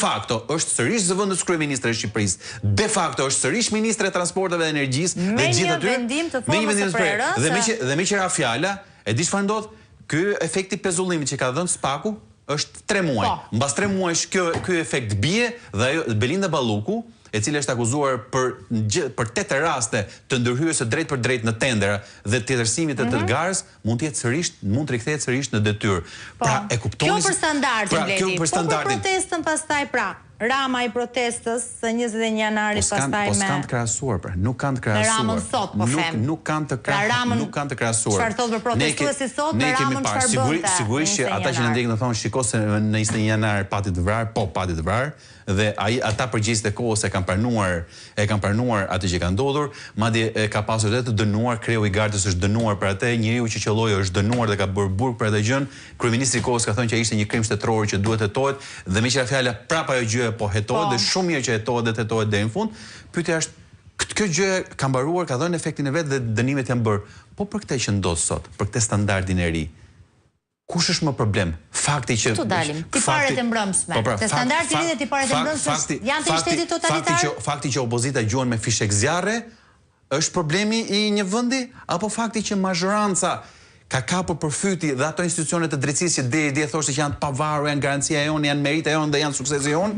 facto është sërish zëvendës kryeministre e Shqipërisë, de facto është sërish ministre e transporteve dhe energjisë dhe gjithë aty. Me një vendim të prerë. Dhe me qëra fjala, e di çfarë ndodh? Ky efekti pezullimit që ka dhënë Spaku është 3 muaj. Mbas 3 muajsh ky efekt bie dhe ajo Belinda Balluku, e cila është akuzuar për 8 raste të ndërhyjes së drejt për drejt në tendera dhe të tjetërsimit të garës, mund të rikthehet sërish në detyrë. Pra e kuptoni. Kjo për standardin, Bledi. Po për protestën pastaj pra. Rama i protestës së 21 janarit pastaj me... Po s'kan të krahasuar, pra. Nuk kanë të krahasuar. Me Ramën sot, po them. Nuk kanë të krahasuar. Çfarë thotë për protestuesi sot, me Ramën çfarë bënte? Sigurisht që ata që në ndjekin do thonë, shiko se në 21 janar pati të vrarë, po pati të vrarë, dhe ata përgjegjësit e kohës e kanë pranuar atë që ka ndodhur, madje ka pasur edhe të dënuar, kreu i gardës është dënuar për atë, njeriu që qelloi është dënuar dhe ka bërë burg për atë gjën. Kryeministri i kohës ka thënë që ishte një krim shtetëror që duhet hetohet, dhe me qira fjala prapa ajo gjë po hetohet dhe shumë mirë që hetohet deri në fund. Pyetja është, kjo gjë ka mbaruar, ka dhënë efektin e vet dhe dënimet janë bërë. Po për këtë që ndodh sot, për këtë standardin e ri, kush është më problem? Fakti që... Këtu dalim, tiparet e mbrëmshme. Te standardi i ri dhe tiparet e mbrëmshme janë të shteti totalitar? Fakti që opozita gjuan me fishek zjarre, është problemi i një vendi, apo fakti që mazhoranca ka kapur përfyti dhe ato institucionet të drejtësisë që deri thoshte që janë të pavarur, janë garancia jonë, janë merita jonë dhe janë suksesi jonë,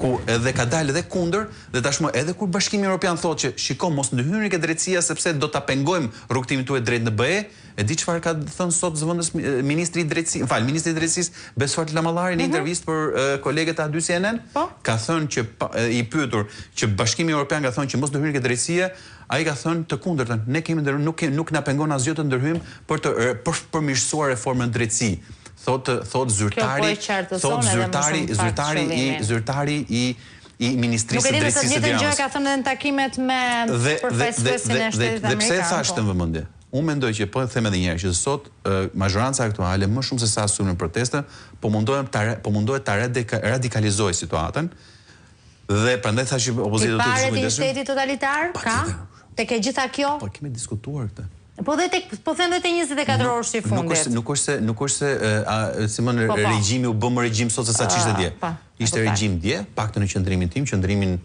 ku edhe ka dalë edhe kundër, dhe tashmë edhe kur Bashkimi Evropian thotë që shiko mos ndërhyni ke drejtësia sepse do ta pengojmë rrugtimin tuaj drejt në BE, e di çfarë ka thënë sot zëvendës ministri i drejtësisë Besfar Lamallari në intervistë për kolegët e A2 CNN, ka thënë që i pyetur që Bashkimi Evropian ka thënë që mos ndërhyni ke drejtësia, ai ka thënë të kundërtën, ne kemi nuk na pengon asgjë të ndërhyjmë për të përmirësuar reformën drejtësi. Thot zyrtari i Ministrisë së Drejtësisë së Tiranës. Nuk e di nëse njëjtën gjë ka thënë edhe në takimet me përfaqësuesin e Shtetit Amerikan. Dhe pse e thash këtë në vëmendje? Unë mendoj që po e them edhe një herë që sot mazhoranca aktuale më shumë se sa sulmin proteste, po mundohet ta radikalizojë situatën. Dhe prandaj thashë opozita do të shkojë. Tiparet i shtetit totalitar ka? Tek e gjitha kjo? Po kemi diskutuar këtë. Po them edhe te 24 orësh i fundit. Nuk është se Simon regjimi u bë më regjim sot se sa ç'ishte dje. Ishte regjim dje, paktën në qendrimin tim, qendrimin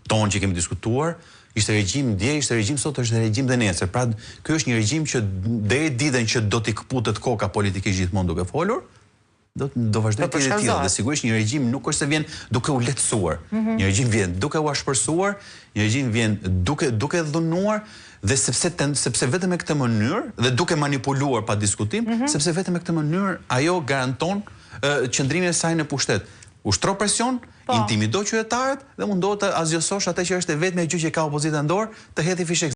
ton që kemi diskutuar, ishte regjim dje, ishte regjim sot, është regjim dhe nesër. Pra, ky është një regjim që deri ditën që do t'i kputet koka politikisht gjithmonë duke folur, do vazhdoj të jetë tillë, dhe sigurisht një regjim nuk është se vjen duke u lehtësuar. Një regjim vjen duke u ashpërsuar, një regjim vjen duke dhunuar, dhe sepse vetëm me këtë mënyrë dhe duke manipuluar pa diskutim, sepse vetëm me këtë mënyrë ajo garanton qëndrimin e saj në pushtet. Ushtro presion, intimido qytetarët dhe mundohet të azgjësosh atë që është e vetmja gjë që ka opozita në dorë, të heti fishek